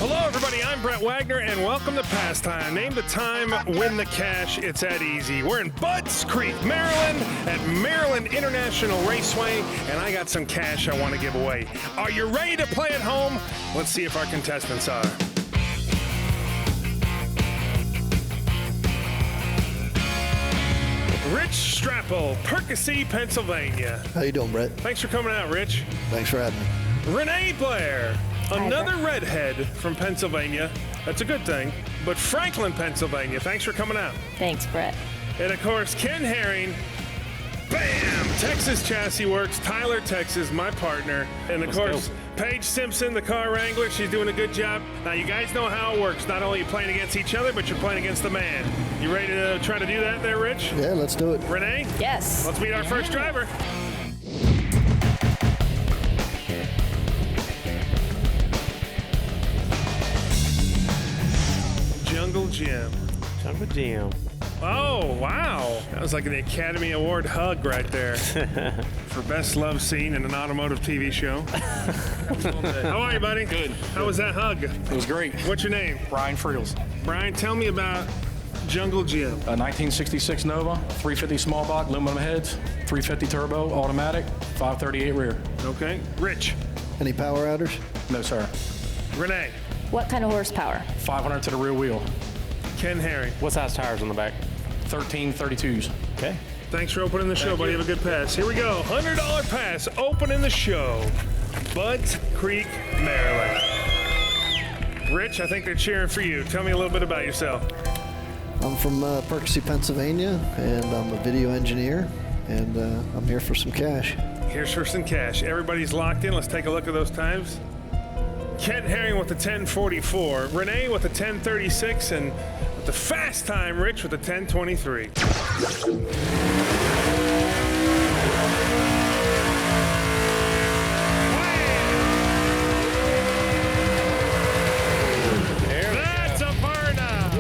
Hello, everybody. I'm Brett Wagner, and welcome to Pastime. Name the time, win the cash. It's that easy. We're in Budds Creek, Maryland, at Maryland International Raceway, and I got some cash I want to give away. Are you ready to play at home? Let's see if our contestants are. Rich Strapple, Percy, Pennsylvania. How you doing, Brett? Thanks for coming out, Rich. Thanks for having me. Renee Blair, another redhead from Pennsylvania. That's a good thing. But Franklin, Pennsylvania. Thanks for coming out. Thanks, Brett. And of course, Ken Herring. Bam! Texas Chassis Works. Tyler, Texas, my partner. And of course, Paige Simpson, the car wrangler. She's doing a good job. Now, you guys know how it works. Not only are you playing against each other, but you're playing against the man. You ready to try to do that there, Rich? Yeah, let's do it. Renee? Yes. Let's meet our first driver. Jungle Jim. Jungle Jim. Oh, wow. That was like an Academy Award hug right there for best love scene in an automotive TV show. How are you, buddy? Good. How was that hug? It was great. What's your name? Brian Friels. Brian, tell me about Jungle Jim. 1966 Nova, 350 small block, aluminum heads, 350 turbo, automatic, 538 rear. Okay. Rich. Any power outers? No, sir. Renee. What kind of horsepower? 500 to the rear wheel. Ken Herring. What size tires on the back? 1332s. Okay. Thanks for opening the show, buddy. Have a good pass. Here we go. $100 pass. Opening the show. Budds Creek, Maryland. Rich, I think they're cheering for you. Tell me a little bit about yourself. I'm from Percy, Pennsylvania, and I'm a video engineer, and I'm here for some cash. Here's for some cash. Everybody's locked in. Let's take a look at those times. Ken Herring with the 10:44. Renee with the 10:36, and with the fast time, Rich with the 10:23. That's a burner.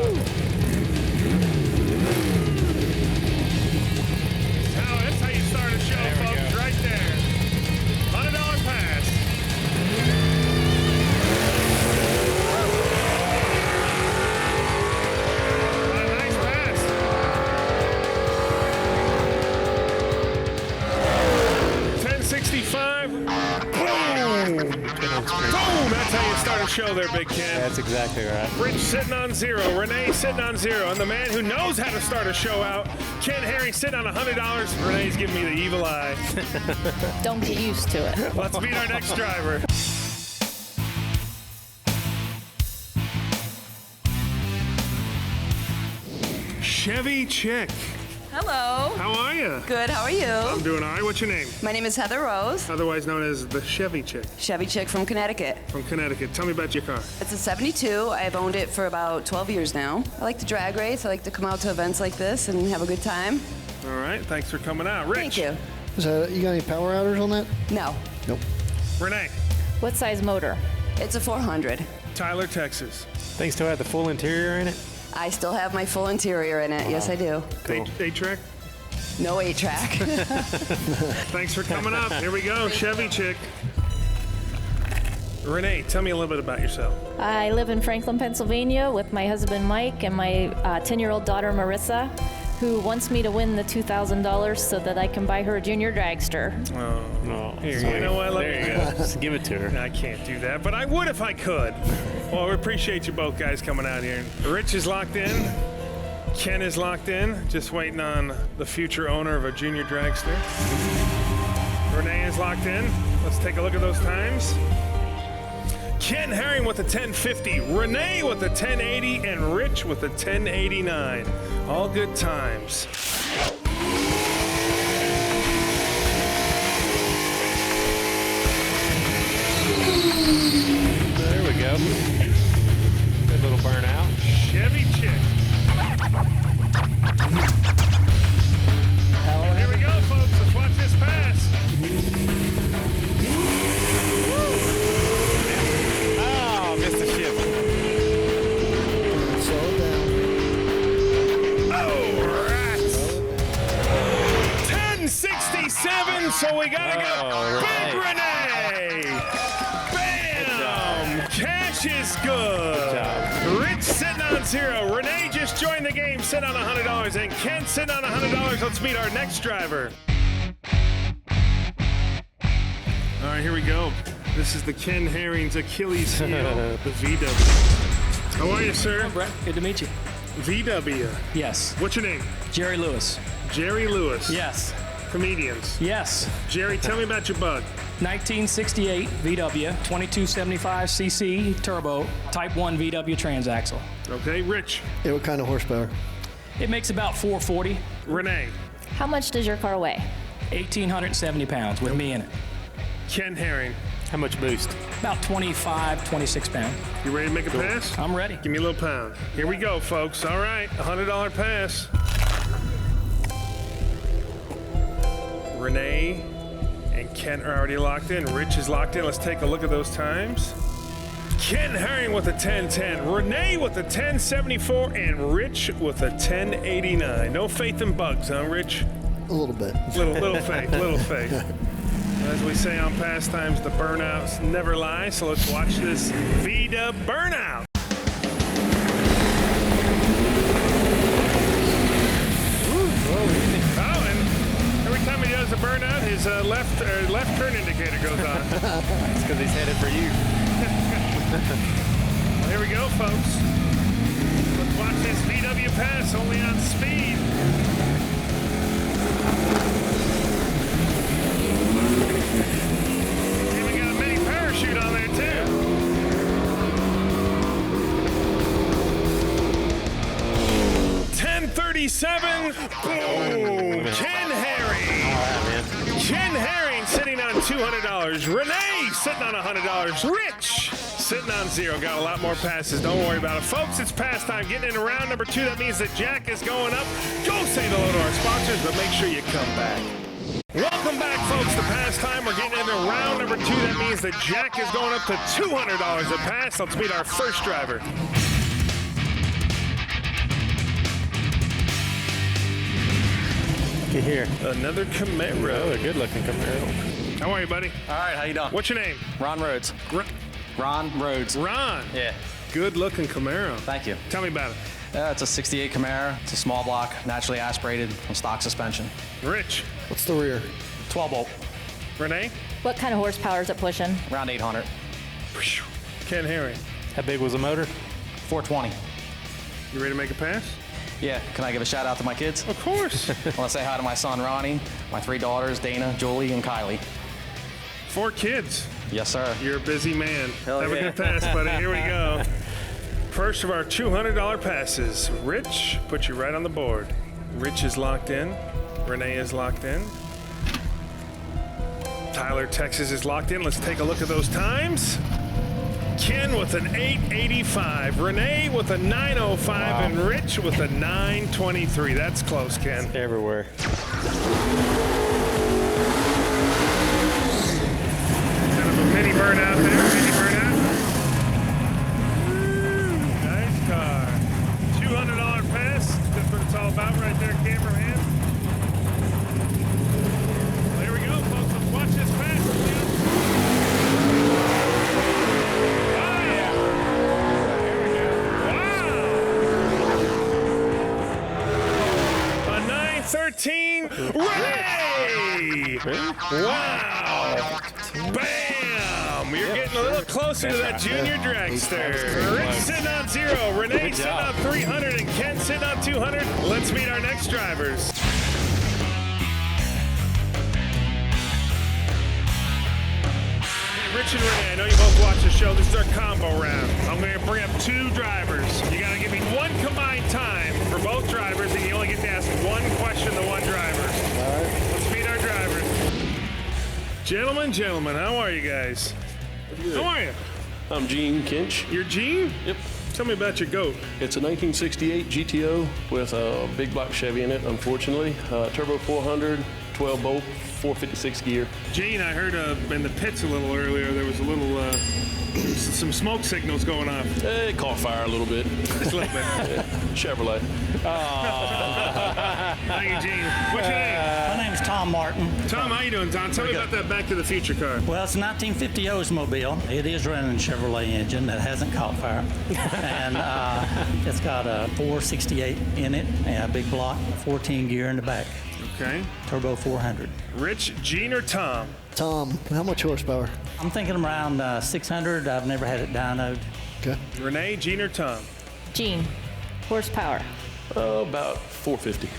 That's how you start a show, folks. Right there. $100 pass. Nice pass. 1065. Boom! Boom! That's how you start a show there, Big Ken. That's exactly right. Rich sitting on zero. Renee sitting on zero. And the man who knows how to start a show out, Ken Herring sitting on $100. Renee's giving me the evil eye. Don't get used to it. Let's meet our next driver. Chevy Chick. Hello. How are you? Good, how are you? I'm doing all right. What's your name? My name is Heather Rose, Otherwise known as the Chevy Chick Chevy Chick from Connecticut. from Connecticut. Tell me about your car. It's a 72. I've owned it for about 12 years now. I like to drag race. I like to come out to events like this and have a good time. All right. Thanks for coming out. Rich. Thank you. You got any power outers on that? No, Nope. Renee. What size motor? it's a 400. Tyler, Texas. Things still have the full interior in it? I still have my full interior in it. Yes, I do. Cool. 8-track. No 8-track. Thanks for coming up. Here we go. Chevy Chick. Renee, tell me a little bit about yourself. I live in Franklin, Pennsylvania with my husband Mike and my 10-year-old daughter Marissa, who wants me to win the $2,000 so that I can buy her a junior dragster. Oh, Here, you know what? There you go. Just give it to her. I can't do that, but I would if I could. Well, we appreciate you both guys coming out here. Rich is locked in. Ken is locked in, just waiting on the future owner of a junior dragster. Renee is locked in. Let's take a look at those times. Ken Herring with the 1050, Renee with the 1080, and Rich with the 1089. All good times. There we go. Good little burnout. Chevy Chick. Here we go, folks. Let's watch this pass. Oh, missed the ship. Slow it down. Oh, rats. Big Renee! Bam! Cash is good. Rich sitting on 0. Renee just joined the game, sitting on $100, and Ken sitting on $100. Let's meet our next driver. All right, here we go. This is the Ken Herring's Achilles heel, the VW. How are you, sir? Hello, Brett. Good to meet you. VW. Yes. What's your name? Jerry Lewis. Jerry Lewis. Yes. Comedians. Yes. Jerry, tell me about your bug. 1968 VW, 2275cc turbo, Type 1 VW transaxle. Okay, Rich. Yeah, what kind of horsepower? It makes about 440, Renee. How much does your car weigh? 1,870 pounds with me in it. Ken Herring. How much boost? About 25, 26 pounds. You ready to make a pass? I'm ready. Give me a little pound. Here we go, folks. All right, $100 pass. Renee and Ken are already locked in. Rich is locked in. Let's take a look at those times. Ken Herring with a 1010, Renee with a 1074, and Rich with a 1089. No faith in bugs, huh, Rich? A little bit. Little faith, little faith. As we say on Pastimes, the burnouts never lie. So let's watch this VW burnout. Oh, and every time he does a burnout, his left turn indicator goes on. It's because he's headed for you. Well, here we go, folks. Let's watch this VW pass, only on speed. Even got a mini parachute on there, too. $10.37. Boom. Ken Herring. Ken Herring sitting on $200. Renee sitting on $100. Rich sitting on 0. Got a lot more passes. Don't worry about it. Folks, it's pastime. Getting into round number 2. That means that Jack is going up. Go say hello to our sponsors, but make sure you come back. Welcome back, folks, to Pastime. We're getting into round number 2. That means that Jack is going up to $200 a pass. Let's meet our first driver. Look here. Another Camaro. Oh, a good-looking Camaro. How are you, buddy? All right, how you doing? What's your name? Ron Rhodes. Ron Rhodes. Ron. Yeah, Good-looking Camaro. thank you. Tell me about it. It's a 68 Camaro. It's a small block, naturally aspirated, on stock suspension. Rich. What's the rear? 12 bolt, Renee. What kind of horsepower is it pushing? around 800. Ken Herring. How big was the motor? 420. You ready to make a pass? Yeah, can I give a shout out to my kids? Of course. I want to say hi to my son Ronnie, my 3 daughters, Dana, Julie, and Kylie. 4 kids. Yes, sir. You're a busy man. Hell Have a yeah. good pass, buddy. Here we go. First of our $200 passes. Rich, put you right on the board. Rich is locked in. Renee is locked in. Tyler, Texas is locked in. Let's take a look at those times. Ken with an 885. Renee with a 905. And Rich with a 923. That's close, Ken. Everywhere. Kind of a mini burnout there. Mini burnout. Nice car. $200 pass. That's what it's all about right there, cameraman. Well, here we go, folks. Let's watch this pass. Oh, yeah. Here we go. Wow. A 913. Renee! Wow. Bam! You're getting a little closer to that junior dragster. Rich sitting on 0, Renee sitting on 300, and Ken sitting on 200. Let's meet our next drivers. Hey, Rich and Renee, I know you both watch the show. This is our combo round. I'm going to bring up 2 drivers. You got to give me 1 combined time for both drivers, and you only get to ask 1 question to 1 driver. All right. Let's meet our drivers. Gentlemen, how are you guys? How are you? I'm Gene Kinch. You're Gene? Yep. Tell me about your goat. It's a 1968 GTO with a big block Chevy in it, unfortunately. Turbo 400, 12 bolt, 456 gear. Gene, I heard in the pits a little earlier there was a little, some smoke signals going off. It caught fire a little bit. Just a little bit. Chevrolet. Thank you, Gene. What's your name? My name's Tom Martin. Tom, how you doing, Tom? Tell me about that Back to the Future car. Well, it's a 1950 Oldsmobile. It is running a Chevrolet engine that hasn't caught fire. And it's got a 468 in it and a big block, 14 gear in the back. Okay. Turbo 400. Rich, Gene, or Tom? Tom, how much horsepower? I'm thinking around 600. I've never had it dynoed. Okay. Renee, Gene, or Tom? Gene, horsepower. About 450.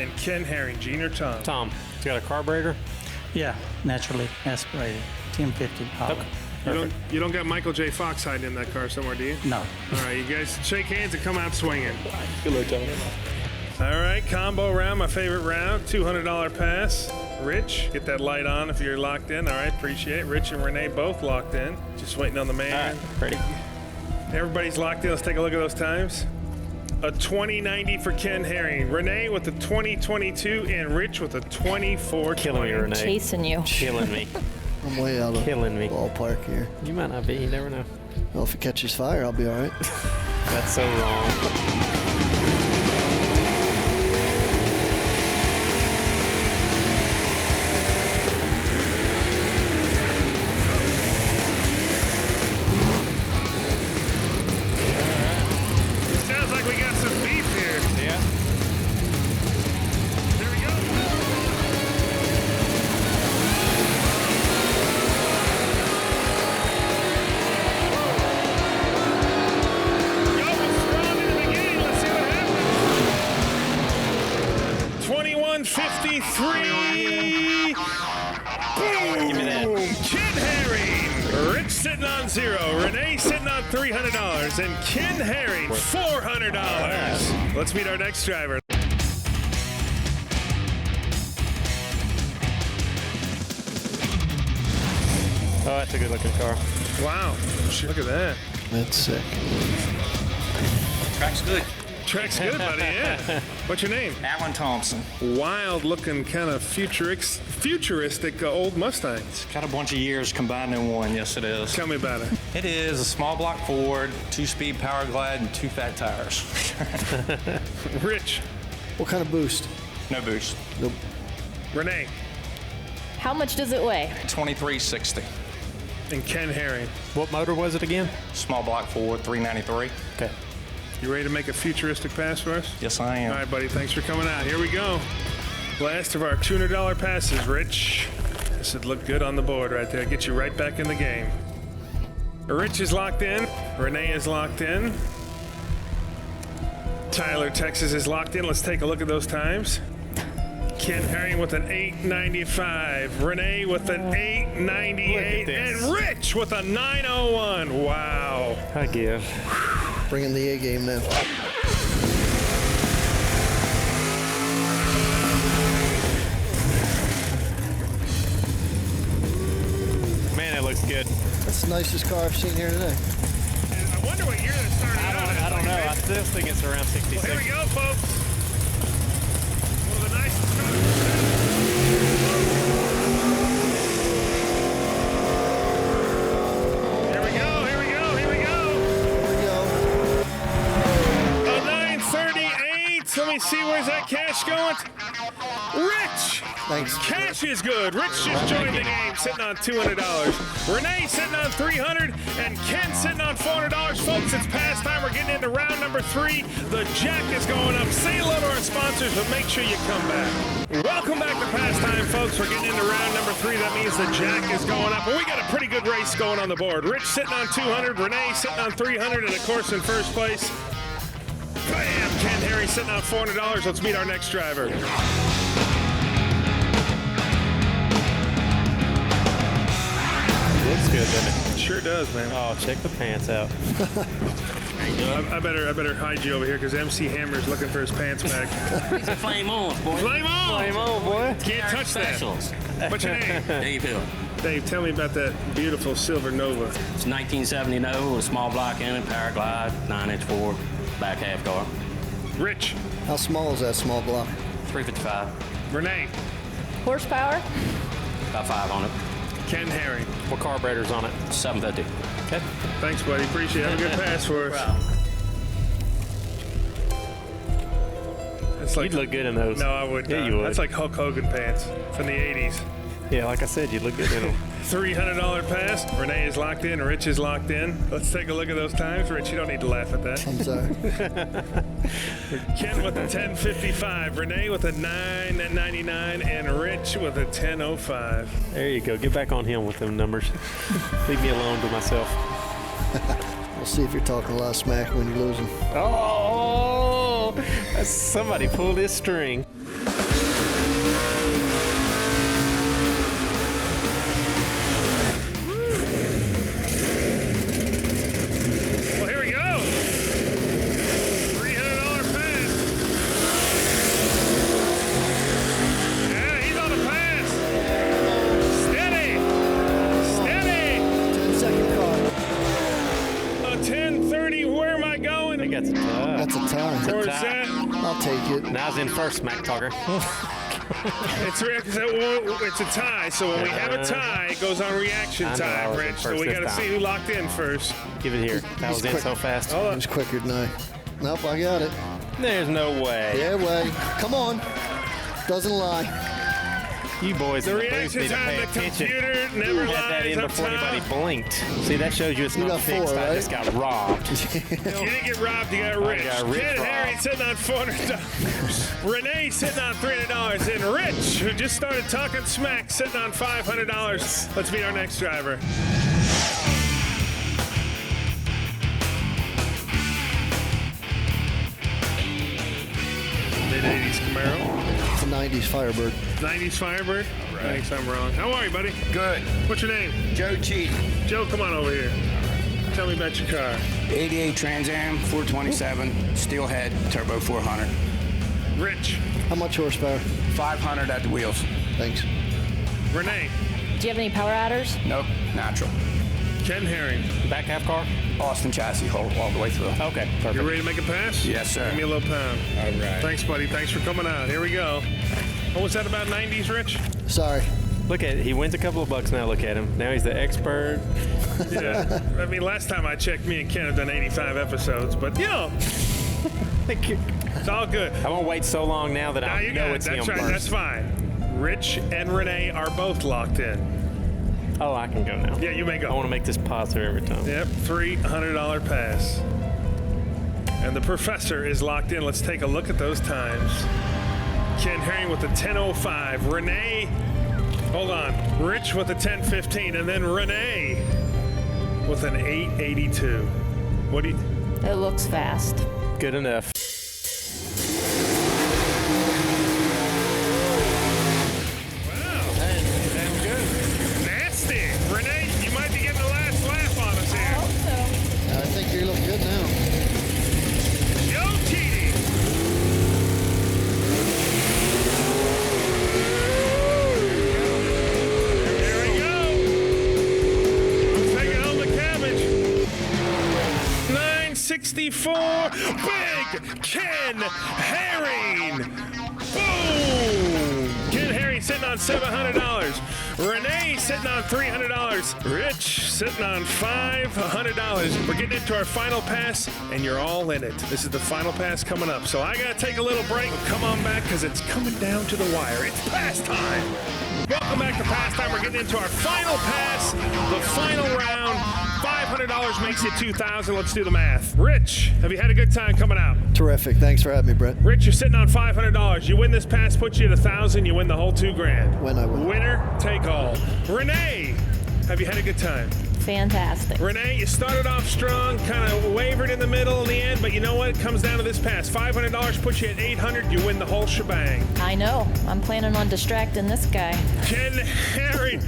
And Ken Herring, Gene, or Tom? Tom, it's got a carburetor. Yeah, naturally aspirated. 1050 Holly. You don't got Michael J. Fox hiding in that car somewhere, do you? No. All right, you guys shake hands and come out swinging. Good luck, Tom. All right, combo round, my favorite round, $200 pass. Rich, get that light on if you're locked in. All right, appreciate it. Rich and Renee both locked in. Just waiting on the man. All right, ready. Everybody's locked in. Let's take a look at those times. A 2090 for Ken Herring. Renee with a 2022 and Rich with a 2420. Killing me, Renee. Chasing you. Killing me. I'm way out of Killing me. ballpark here. You might not be. You never know. Well, if it catches fire, I'll be all right. That's so wrong. Sounds like we got some beef here. Yeah. Here we go. Y'all was strong in the beginning. Let's see what happens. 2153. Boom! Give me that. Ken Herring. Rich sitting on $0. Renee sitting on $300. And Ken Herring, $400. Let's meet our next driver. Oh, that's a good looking car. Wow. Look at that. That's sick. Track's good. Track's good, buddy. Yeah. What's your name? Alan Thompson. Wild looking, kind of futuristic old Mustang. Got a bunch of years combined in one. Yes, it is. Tell me about it. It is a small block Ford, 2-speed power glide, and 2 fat tires. Rich. What kind of boost? No boost. Nope. Renee. How much does it weigh? 2360. And Ken Herring. What motor was it again? Small block Ford, 393. Okay. You ready to make a futuristic pass for us? Yes, I am. All right, buddy. Thanks for coming out. Here we go. Last of our $200 passes, Rich. This would look good on the board right there. Get you right back in the game. Rich is locked in. Renee is locked in. Tyler, Texas is locked in. Let's take a look at those times. Ken Herring with an 895. Renee with an 898. And Rich with a 901. Wow. I give. Bringing the A game now. Man, it looks good. That's the nicest car I've seen here today. I wonder what year it started out at. I don't know. I still think it's around 66. Here we go, folks. One of the nicest cars. Here we go, here we go, here we go. Here we go. A 938. Let me see, where's that cash going? Rich! Thanks. Cash is good. Rich just joined the game, sitting on $200. Renee sitting on $300, and Ken sitting on $400. Folks, it's past time. We're getting into round number 3. The jack is going up. Say hello to our sponsors, but make sure you come back. Welcome back to Pastime, folks. We're getting into round number 3. That means the jack is going up, and we got a pretty good race going on the board. Rich sitting on $200, Renee sitting on $300, and of course in first place, bam, Ken Herring sitting on $400. Let's meet our next driver. Looks good, doesn't it? Sure does, man. Oh, check the pants out. I better hide you over here because MC Hammer's looking for his pants back. Flame on, boy. Flame on! Flame on, boy. Can't touch that. What's your name? Dave Hill. Dave, tell me about that beautiful silver Nova. It's 1970 Nova, a small block in it, power glide, 9-inch Ford, back half car. Rich. How small is that small block? 355. Renee. Horsepower? About 5 on it. Ken Herring. What carburetor's on it? 750. Okay. Thanks, buddy. Appreciate it. Have a good pass for us. It's like, You'd look good in those. No, I would Yeah, not. you would. That's like Hulk Hogan pants from the 80s. Yeah, like I said, you'd look good in them. $300 pass. Renee is locked in. Rich is locked in. Let's take a look at those times. Rich, you don't need to laugh at that. I'm sorry. Ken with a 10:55. Renee with a 9:99. And Rich with a 10:05. There you go. Get back on him with them numbers. Leave me alone to myself. We'll see if you're talking a lot of smack when you're losing. Oh, somebody pulled his string. Well, here we go. $300 pass. Yeah, he's on a pass. Steady. Steady. 10-second car. A 10:30. Where am I going? I think that's a tie. That's a tie. Where's that? I'll take it. Now I was in first, Smack Talker. It's a tie, so when we have a tie, it goes on reaction I know, I time, was in Rich. So first we this got to time. see who locked in first. Give it here. That was in quick. so fast. Hold on. He's quicker than I. Nope, I got it. There's no way. Yeah, way. Come on. Doesn't lie. You boys The in the booth reaction need to time, pay the attention. computer never You had that lies in up before top. anybody blinked. See, that shows you it's You not got fixed. 4, I right? just got robbed. You didn't get robbed, you got rich. got rich Ken Harry robbed. sitting on $400. Renee sitting on $300. And Rich, who just started talking smack, sitting on $500. Let's meet our next driver. Mid-80s Camaro. It's a 90s Firebird. 90s Firebird. Thanks, I'm wrong. How are you, buddy? Good. What's your name? Joe Cheat. Joe, come on over here. Tell me about your car. 88 Trans Am, 427, steelhead, turbo 400. Rich. How much horsepower? 500 at the wheels. Thanks. Renee. Do you have any power adders? Nope, natural. Ken Herring. Back half car? Austin chassis, all the way through. Okay, perfect. You ready to make a pass? Yes, sir. Give me a little pound. All right. Thanks, buddy. Thanks for coming out. Here we go. What was that about 90s, Rich? Sorry. Look at it. He wins a couple of bucks now. Look at him. Now he's the expert. Yeah. I mean, last time I checked, me and Ken have done 85 episodes, but you know, it's all good. I won't wait so long now that Now I you know got it. it's That's him right. first. That's fine. Rich and Renee are both locked in. Oh, I can go now. Yeah, you may I go. want to make this positive every time. Yep, $300 pass. And the professor is locked in. Let's take a look at those times. Ken Herring with a 10:05. Renee, hold on. Rich with a 10:15, and then Renee with an 8:82. What do you? It looks fast. Good enough. Wow, that's good. Nasty. Renee, you might be getting the last laugh on us here. I think you look good now. Joe Cheaty. Here we go. I'm taking home the cabbage. 964. Big Ken Herring. Boom. Ken Herring sitting on $700. Renee sitting on $300. Rich sitting on $500. We're getting into our final pass, and you're all in it. This is the final pass coming up. So I got to take a little break. Come on back, because it's coming down to the wire. It's pass time. Welcome back to Pass Time. We're getting into our final pass, the final round. $500 makes it $2,000. Let's do the math. Rich, have you had a good time coming out? Terrific. Thanks for having me, Brett. Rich, you're sitting on $500. You win this pass, puts you at $1,000. You win the whole $2,000. When I win. Winner, take all. Renee, have you had a good time? Fantastic. Renee, you started off strong, kind of wavered in the middle in the end, but you know what? It comes down to this pass. $500 puts you at $800. You win the whole shebang. I know. I'm planning on distracting this guy. Ken Herring,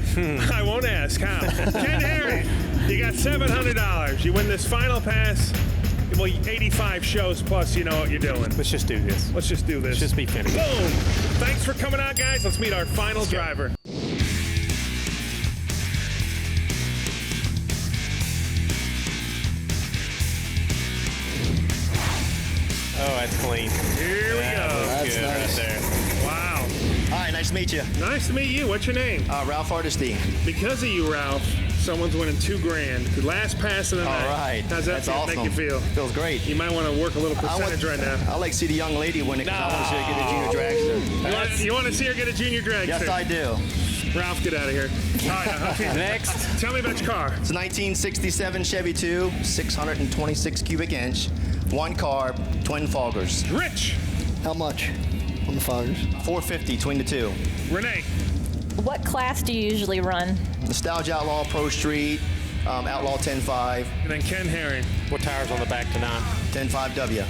I won't ask how. Ken Herring, you got $700. You win this final pass. Well, 85 shows plus, you know what you're doing. Let's just do this. Let's just do this. Let's just be finished. Boom. Thanks for coming out, guys. Let's meet our final driver. Oh, that's clean. Here we go. That's Good nice. right there. Hi, nice to meet you. Nice to meet you. What's your name? Ralph Hardesty. Because of you, Ralph, someone's winning $2,000. The last pass of the night. All right. How's that That's awesome. make you feel? Feels great. You might want to work a little percentage right now. I like to see the young lady win it because I want to see her get a junior dragster. You want to see her get a junior dragster? Yes, I do. Ralph, get out of here. All right, Next. Tell me about your car. It's a 1967 Chevy 2, 626 cubic inch, one carb, twin foggers. Rich. How much on the foggers? 450 between the two. Renee. What class do you usually run? Nostalgia Outlaw, Pro Street, Outlaw 10.5. And then Ken Herring. What tires on the back tonight? 10.5W.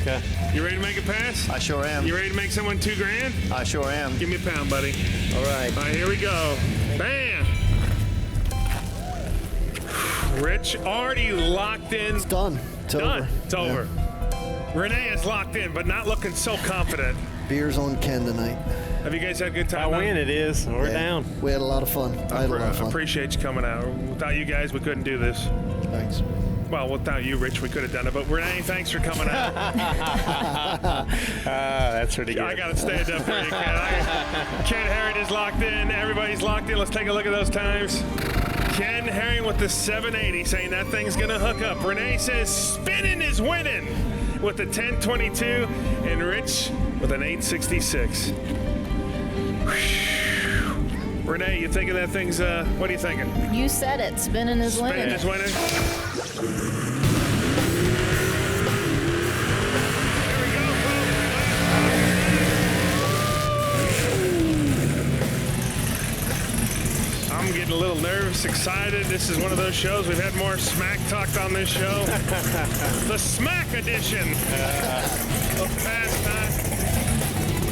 Okay. You ready to make a pass? I sure am. You ready to make someone $2,000? I sure am. Give me a pound, buddy. All right. All right, here we go. Bam! Rich already locked in. It's done. It's Done. over. It's over. Renee is locked in, but not looking so confident. Beers on Ken tonight. Have you guys had a good time? I win, it is. We're down. We had a lot of fun. I had a lot of fun. Appreciate you coming out. Without you guys, we couldn't do this. Thanks. Well, without you, Rich, we could have done it. But Renee, thanks for coming out. That's pretty good. I got to stand up for you, Ken. Ken Herring is locked in. Everybody's locked in. Let's take a look at those times. Ken Herring with the 780, saying that thing's going to hook up. Renee says spinning is winning with the 1022, and Rich with an 866. Renee, you thinking that thing's, what are you thinking? You said it. Spinning is winning. Spinning is winning. I'm getting a little nervous, excited. This is one of those shows. We've had more smack talked on this show. The Smack Edition of Fast Time.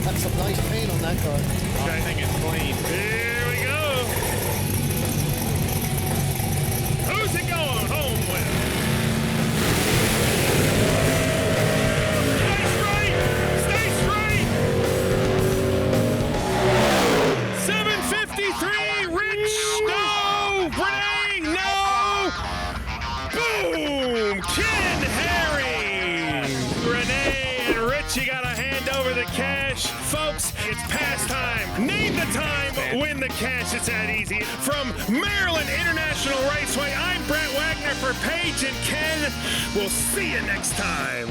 That's some nice paint on that car. Okay. I think it's clean. Here we go. Who's it going home with? Stay straight! Stay straight! 753, Rich, no! Renee, no! Boom! Ken Herring! Renee and Rich, you gotta hand over the cash. Folks, it's past time. Name the time, win the cash. It's that easy. From Maryland International Raceway, I'm Brett Wagner for Paige and Ken. We'll see you next time.